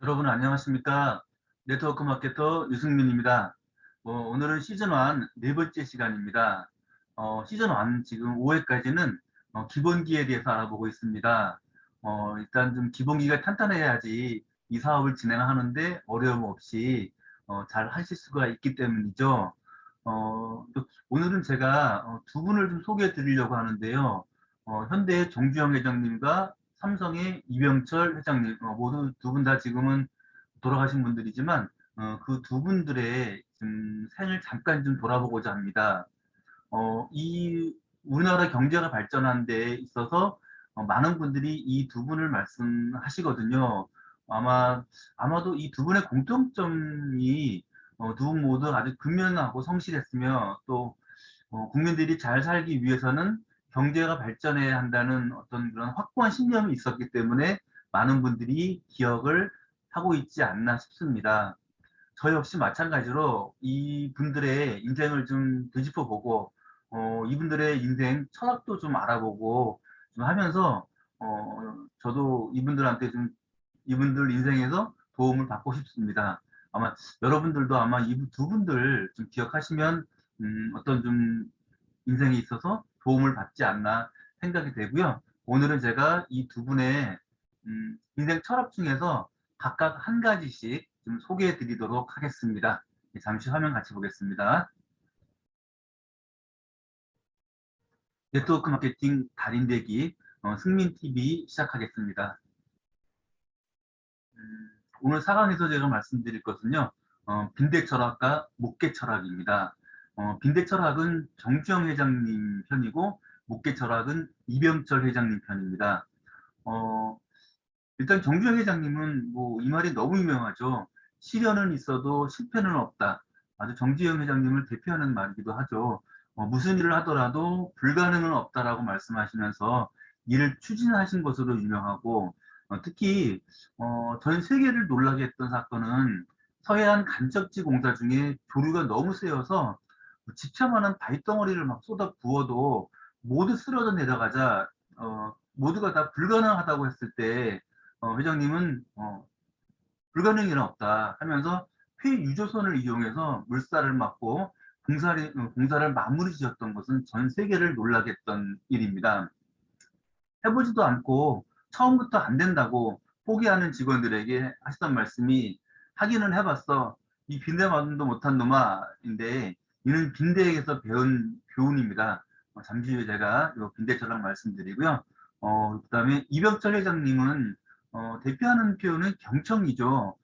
여러분 안녕하십니까? 네트워크 마케터 유승민입니다. 오늘은 시즌 1 네 번째 시간입니다. 시즌 1 지금 5회까지는 기본기에 대해서 알아보고 있습니다. 일단 좀 기본기가 탄탄해야지 이 사업을 진행하는데 어려움 없이 잘 하실 수가 있기 때문이죠. 또 오늘은 제가 두 분을 좀 소개해 드리려고 하는데요. 현대의 정주영 회장님과 삼성의 이병철 회장님, 모두 두 분 다 지금은 돌아가신 분들이지만 그 두 분들의 좀 생을 잠깐 좀 돌아보고자 합니다. 이 우리나라 경제가 발전하는 데 있어서 많은 분들이 이 두 분을 말씀하시거든요. 아마 아마도 이 두 분의 공통점이 두 분 모두 아주 근면하고 성실했으며 또 국민들이 잘 살기 위해서는 경제가 발전해야 한다는 어떤 그런 확고한 신념이 있었기 때문에 많은 분들이 기억을 하고 있지 않나 싶습니다. 저 역시 마찬가지로 이분들의 인생을 좀 되짚어보고 이분들의 인생 철학도 좀 알아보고 좀 하면서 저도 이분들한테 좀 이분들 인생에서 도움을 받고 싶습니다. 아마 여러분들도 아마 이 두 분들 좀 기억하시면 어떤 좀 인생에 있어서 도움을 받지 않나 생각이 되고요. 오늘은 제가 이 두 분의 인생 철학 중에서 각각 한 가지씩 좀 소개해 드리도록 하겠습니다. 잠시 화면 같이 보겠습니다. 네트워크 마케팅 달인되기 승민TV 시작하겠습니다. 오늘 4강에서 제가 말씀드릴 것은요. 빈대 철학과 목계 철학입니다. 빈대 철학은 정주영 회장님 편이고 목계 철학은 이병철 회장님 편입니다. 어, 일단 정주영 회장님은 뭐 이 말이 너무 유명하죠. 시련은 있어도 실패는 없다. 아주 정주영 회장님을 대표하는 말이기도 하죠. 무슨 일을 하더라도 불가능은 없다라고 말씀하시면서 일을 추진하신 것으로 유명하고 특히 전 세계를 놀라게 했던 사건은 서해안 간척지 공사 중에 조류가 너무 세여서 지차만한 바위덩어리를 막 쏟아 부어도 모두 쓰러져 내려가자 모두가 다 불가능하다고 했을 때 회장님은 불가능이는 없다 하면서 폐유조선을 이용해서 물살을 막고 공사를 마무리 지었던 것은 전 세계를 놀라게 했던 일입니다. 해보지도 않고 처음부터 안 된다고 포기하는 직원들에게 하시던 말씀이 하기는 해봤어. 이 빈대만도 못한 놈아인데 이는 빈대에게서 배운 교훈입니다. 잠시 후에 제가 이 빈대처럼 말씀드리고요. 그다음에 이병철 회장님은 대표하는 표현은 경청이죠.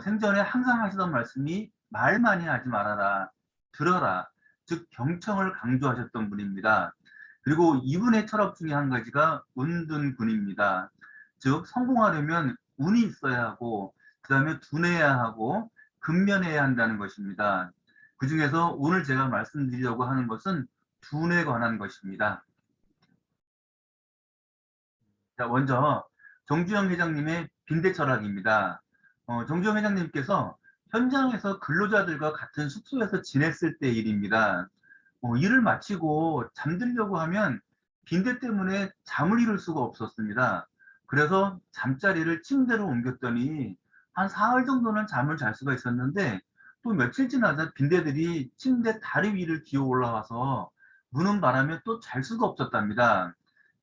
생전에 항상 하시던 말씀이 말 많이 하지 말아라, 들어라. 즉 경청을 강조하셨던 분입니다. 그리고 이분의 철학 중에 한 가지가 운둔군입니다. 즉 성공하려면 운이 있어야 하고 그 다음에 둔해야 하고 근면해야 한다는 것입니다. 그 중에서 오늘 제가 말씀드리려고 하는 것은 둔에 관한 것입니다. 자, 먼저 정주영 회장님의 빈대 철학입니다. 정주영 회장님께서 현장에서 근로자들과 같은 숙소에서 지냈을 때 일입니다. 일을 마치고 잠들려고 하면 빈대 때문에 잠을 이룰 수가 없었습니다. 그래서 잠자리를 침대로 옮겼더니 한 사흘 정도는 잠을 잘 수가 있었는데 또 며칠 지나자 빈대들이 침대 다리 위를 기어 올라와서 무는 바람에 또 잘 수가 없었답니다.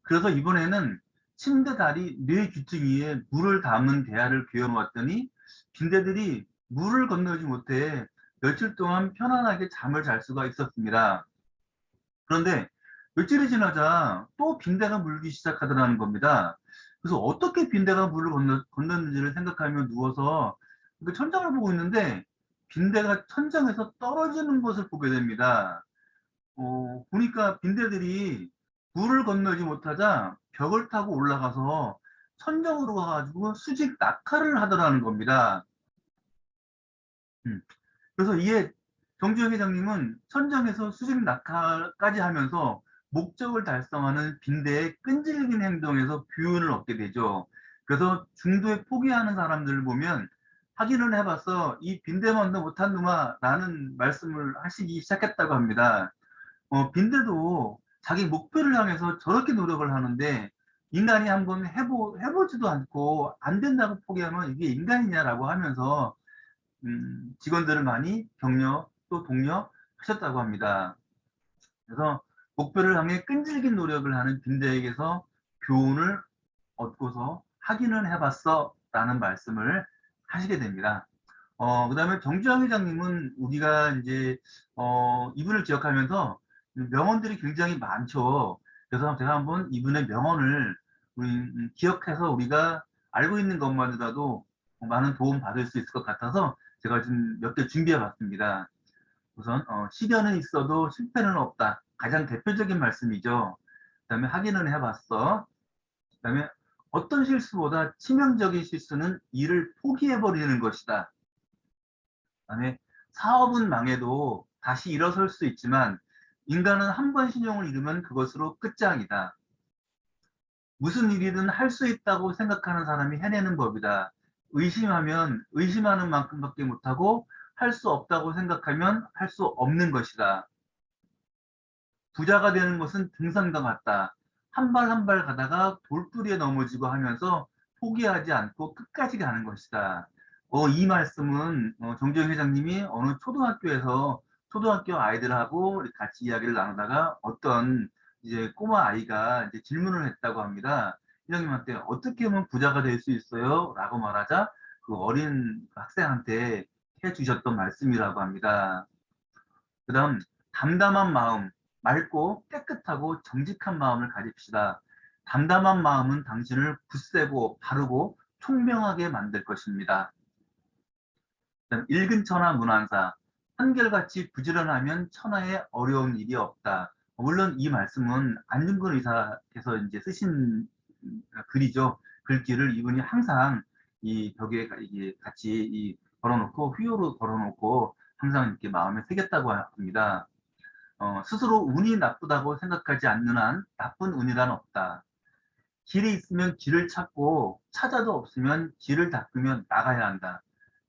그래서 이번에는 침대 다리 네 귀퉁이에 물을 담은 대야를 괴어놓았더니 빈대들이 물을 건너지 못해 며칠 동안 편안하게 잠을 잘 수가 있었습니다. 그런데 며칠이 지나자 또 빈대가 물기 시작하더라는 겁니다. 그래서 어떻게 빈대가 물을 건넜는지를 생각하며 누워서 그 천장을 보고 있는데 빈대가 천장에서 떨어지는 것을 보게 됩니다. 보니까 빈대들이 물을 건너지 못하자 벽을 타고 올라가서 천정으로 가가지고 수직 낙하를 하더라는 겁니다. 음. 그래서 이에 정주영 회장님은 천장에서 수직 낙하까지 하면서 목적을 달성하는 빈대의 끈질긴 행동에서 교훈을 얻게 되죠. 그래서 중도에 포기하는 사람들을 보면 하기는 해봤어. 이 빈대만도 못한 놈아 라는 말씀을 하시기 시작했다고 합니다. 빈대도 자기 목표를 향해서 저렇게 노력을 하는데 인간이 한번 해보지도 않고 안 된다고 포기하면 이게 인간이냐라고 하면서 직원들을 많이 격려 또 독려하셨다고 합니다. 그래서 목표를 향해 끈질긴 노력을 하는 빈대에게서 교훈을 얻고서 확인을 해봤어 라는 말씀을 하시게 됩니다. 그다음에 정주영 회장님은 우리가 이제 이분을 기억하면서 명언들이 굉장히 많죠. 그래서 제가 한번 이분의 명언을 기억해서 우리가 알고 있는 것만으로도 많은 도움 받을 수 있을 것 같아서 제가 지금 몇 개 준비해 봤습니다. 우선 시련은 있어도 실패는 없다. 가장 대표적인 말씀이죠. 그다음에 확인을 해봤어. 그다음에 어떤 실수보다 치명적인 실수는 일을 포기해버리는 것이다. 그다음에 사업은 망해도 다시 일어설 수 있지만 인간은 한 번 신용을 잃으면 그것으로 끝장이다. 무슨 일이든 할 수 있다고 생각하는 사람이 해내는 법이다. 의심하면 의심하는 만큼밖에 못하고 할 수 없다고 생각하면 할 수 없는 것이다. 부자가 되는 것은 등산과 같다. 한 발 한 발 가다가 돌부리에 넘어지고 하면서 포기하지 않고 끝까지 가는 것이다. 이 말씀은 정재영 회장님이 어느 초등학교에서 초등학교 아이들하고 같이 이야기를 나누다가 어떤 이제 꼬마 아이가 이제 질문을 했다고 합니다. 회장님한테 어떻게 하면 부자가 될 수 있어요? 라고 말하자 그 어린 학생한테 해주셨던 말씀이라고 합니다. 그다음 담담한 마음, 맑고 깨끗하고 정직한 마음을 가집시다. 담담한 마음은 당신을 굳세고 바르고 총명하게 만들 것입니다. 그다음 읽은 천하 문안사, 한결같이 부지런하면 천하에 어려운 일이 없다. 물론 이 말씀은 안중근 의사께서 이제 쓰신 글이죠. 글귀를 이분이 항상 이 벽에 이게 같이 걸어놓고 휘호로 걸어놓고 항상 이렇게 마음에 새겼다고 합니다. 스스로 운이 나쁘다고 생각하지 않는 한 나쁜 운이란 없다. 길이 있으면 길을 찾고 찾아도 없으면 길을 닦으면 나가야 한다.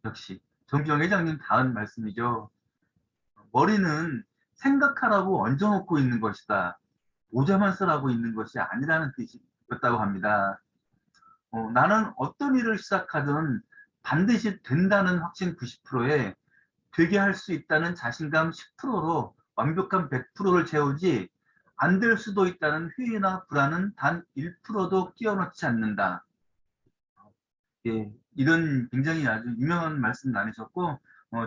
역시 정기영 회장님 다은 말씀이죠. 머리는 생각하라고 얹어놓고 있는 것이다. 모자만 쓰라고 있는 것이 아니라는 뜻이었다고 합니다. 나는 어떤 일을 시작하든 반드시 된다는 확신 90%에 되게 할 수 있다는 자신감 10%로 완벽한 100%를 채우지 안 될 수도 있다는 회의나 불안은 단 1%도 끼워넣지 않는다. 예, 이런 굉장히 아주 유명한 말씀 나누셨고,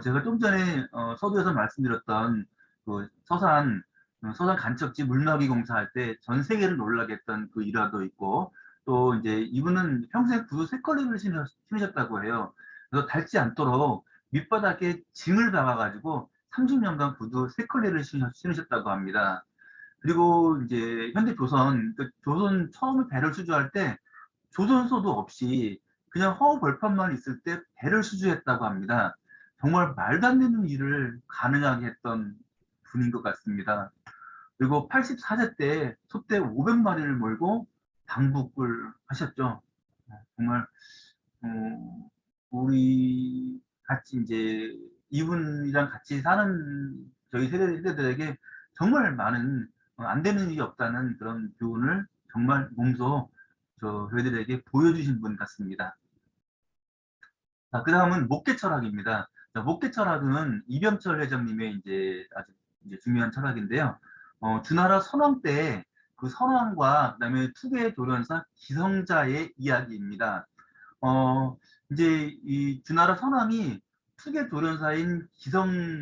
제가 좀 전에 서두에서 말씀드렸던 그 서산 간척지 물막이 공사할 때 전 세계를 놀라게 했던 그 일화도 있고, 또 이제 이분은 평생 구두 3컬레를 신으셨다고 해요. 그래서 닳지 않도록 밑바닥에 징을 박아가지고 30년간 구두 3컬레를 신으셨다고 합니다. 그리고 이제 현대조선, 그 조선 처음에 배를 수주할 때 조선소도 없이 그냥 허허 벌판만 있을 때 배를 수주했다고 합니다. 정말 말도 안 되는 일을 가능하게 했던 분인 것 같습니다. 그리고 84세 때 소떼 500마리를 몰고 방북을 하셨죠. 정말 우리 같이 이제 이분이랑 같이 사는 저희 세대들에게 정말 많은 안 되는 일이 없다는 그런 교훈을 정말 몸소 저희들에게 보여주신 분 같습니다. 자, 그 다음은 목계 철학입니다. 자, 목계 철학은 이병철 회장님의 이제 아주 이제 중요한 철학인데요. 주나라 선왕 때 그 선왕과 그다음에 투계 조련사 기성자의 이야기입니다. 어, 이제 이 주나라 선왕이 투계 조련사인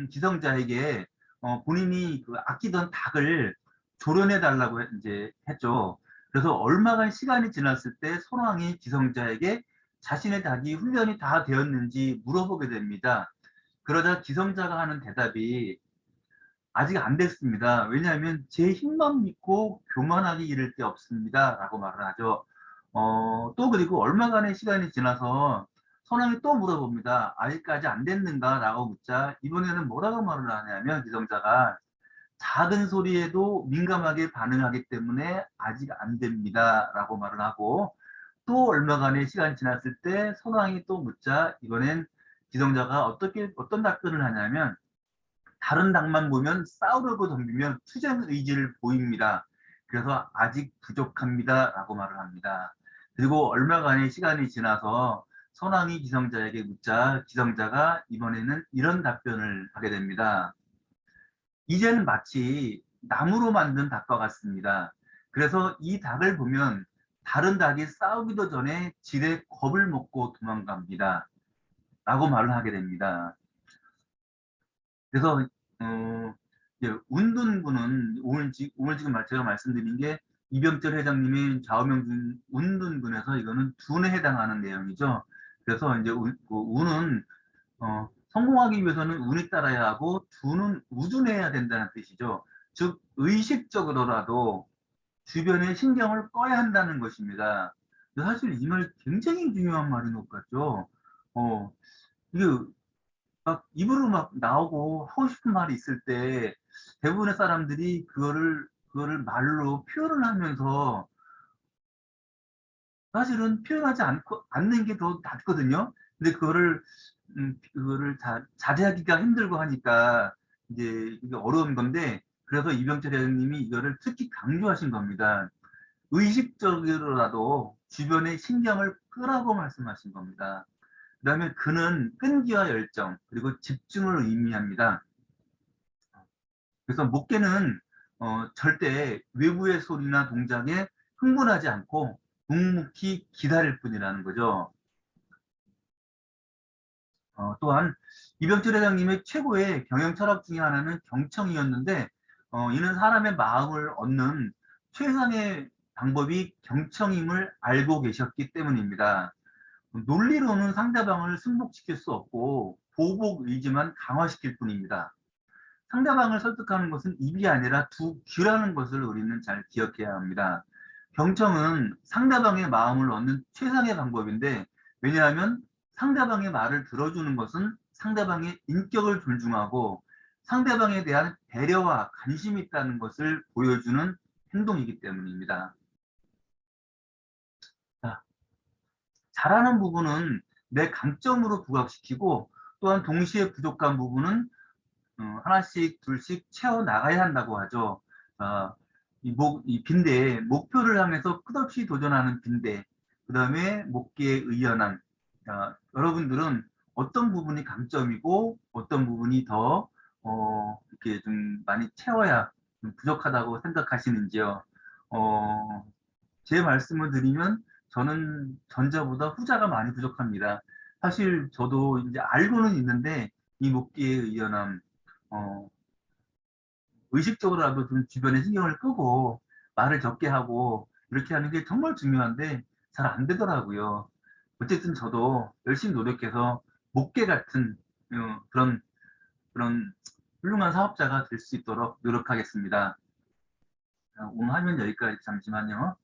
기성자에게 본인이 그 아끼던 닭을 조련해 달라고 이제 했죠. 그래서 얼마간 시간이 지났을 때 선왕이 기성자에게 자신의 닭이 훈련이 다 되었는지 물어보게 됩니다. 그러자 기성자가 하는 대답이 아직 안 됐습니다. 왜냐하면 제 힘만 믿고 교만하게 이를 데 없습니다. 라고 말을 하죠. 또 그리고 얼마간의 시간이 지나서 선왕이 또 물어봅니다. 아직까지 안 됐는가? 라고 묻자 이번에는 뭐라고 말을 하냐면 기성자가 작은 소리에도 민감하게 반응하기 때문에 아직 안 됩니다. 라고 말을 하고 또 얼마간의 시간이 지났을 때 선왕이 또 묻자 이번엔 기성자가 어떤 답변을 하냐면 다른 닭만 보면 싸우려고 덤비면 투쟁 의지를 보입니다. 그래서 아직 부족합니다 라고 말을 합니다. 그리고 얼마간의 시간이 지나서 선왕이 기성자에게 묻자 기성자가 이번에는 이런 답변을 하게 됩니다. 이제는 마치 나무로 만든 닭과 같습니다. 그래서 이 닭을 보면 다른 닭이 싸우기도 전에 지레 겁을 먹고 도망갑니다. 라고 말을 하게 됩니다. 그래서 이제 운둔군은 오늘 지금 제가 말씀드린 게 이병철 회장님의 좌우명준 운둔군에서 이거는 둔에 해당하는 내용이죠. 그래서 이제 운은 성공하기 위해서는 운이 따라야 하고 둔은 우둔해야 된다는 뜻이죠. 즉 의식적으로라도 주변에 신경을 꺼야 한다는 것입니다. 사실 이 말 굉장히 중요한 말인 것 같죠. 이게 막 입으로 막 나오고 하고 싶은 말이 있을 때 대부분의 사람들이 그거를 말로 표현을 하면서 사실은 표현하지 않는 게 더 낫거든요. 근데 그거를 자제하기가 힘들고 하니까 이제 이게 어려운 건데, 그래서 이병철 회장님이 이거를 특히 강조하신 겁니다. 의식적으로라도 주변에 신경을 끄라고 말씀하신 겁니다. 그다음에 그는 끈기와 열정 그리고 집중을 의미합니다. 그래서 목계는 절대 외부의 소리나 동작에 흥분하지 않고 묵묵히 기다릴 뿐이라는 거죠. 또한 이병철 회장님의 최고의 경영 철학 중에 하나는 경청이었는데, 이는 사람의 마음을 얻는 최상의 방법이 경청임을 알고 계셨기 때문입니다. 논리로는 상대방을 승복시킬 수 없고 보복 의지만 강화시킬 뿐입니다. 상대방을 설득하는 것은 입이 아니라 두 귀라는 것을 우리는 잘 기억해야 합니다. 경청은 상대방의 마음을 얻는 최상의 방법인데, 왜냐하면 상대방의 말을 들어주는 것은 상대방의 인격을 존중하고 상대방에 대한 배려와 관심이 있다는 것을 보여주는 행동이기 때문입니다. 자, 잘하는 부분은 내 강점으로 부각시키고, 또한 동시에 부족한 부분은 하나씩 둘씩 채워 나가야 한다고 하죠. 어, 이 빈대, 목표를 향해서 끝없이 도전하는 빈대, 그 다음에 목계의 의연함. 여러분들은 어떤 부분이 강점이고 어떤 부분이 더 이렇게 좀 많이 채워야 좀 부족하다고 생각하시는지요? 어, 제 말씀을 드리면 저는 전자보다 후자가 많이 부족합니다. 사실 저도 이제 알고는 있는데 이 목계의 의연함, 어, 의식적으로라도 좀 주변에 신경을 끄고 말을 적게 하고 이렇게 하는 게 정말 중요한데 잘 안 되더라고요. 어쨌든 저도 열심히 노력해서 목계 같은 그런 훌륭한 사업자가 될 수 있도록 노력하겠습니다. 오늘 화면 여기까지. 잠시만요.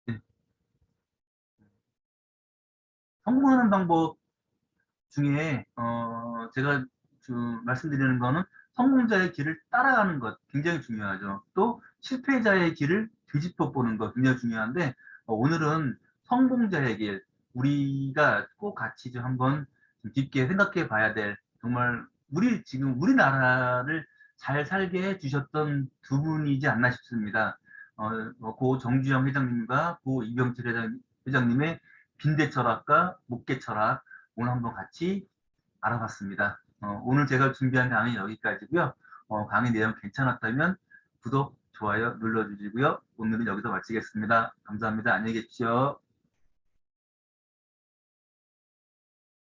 네. 성공하는 방법 중에 제가 말씀드리는 거는 성공자의 길을 따라가는 것 굉장히 중요하죠. 또 실패자의 길을 뒤집어 보는 것 굉장히 중요한데, 오늘은 성공자의 길, 우리가 꼭 같이 좀 한번 좀 깊게 생각해 봐야 될, 정말 지금 우리나라를 잘 살게 해 주셨던 두 분이지 않나 싶습니다. 고 정주영 회장님과 고 이병철 회장님의 빈대 철학과 목계 철학, 오늘 한번 같이 알아봤습니다. 오늘 제가 준비한 강의 여기까지고요. 강의 내용 괜찮았다면 구독, 좋아요 눌러주시고요. 오늘은 여기서 마치겠습니다. 감사합니다. 안녕히 계십시오.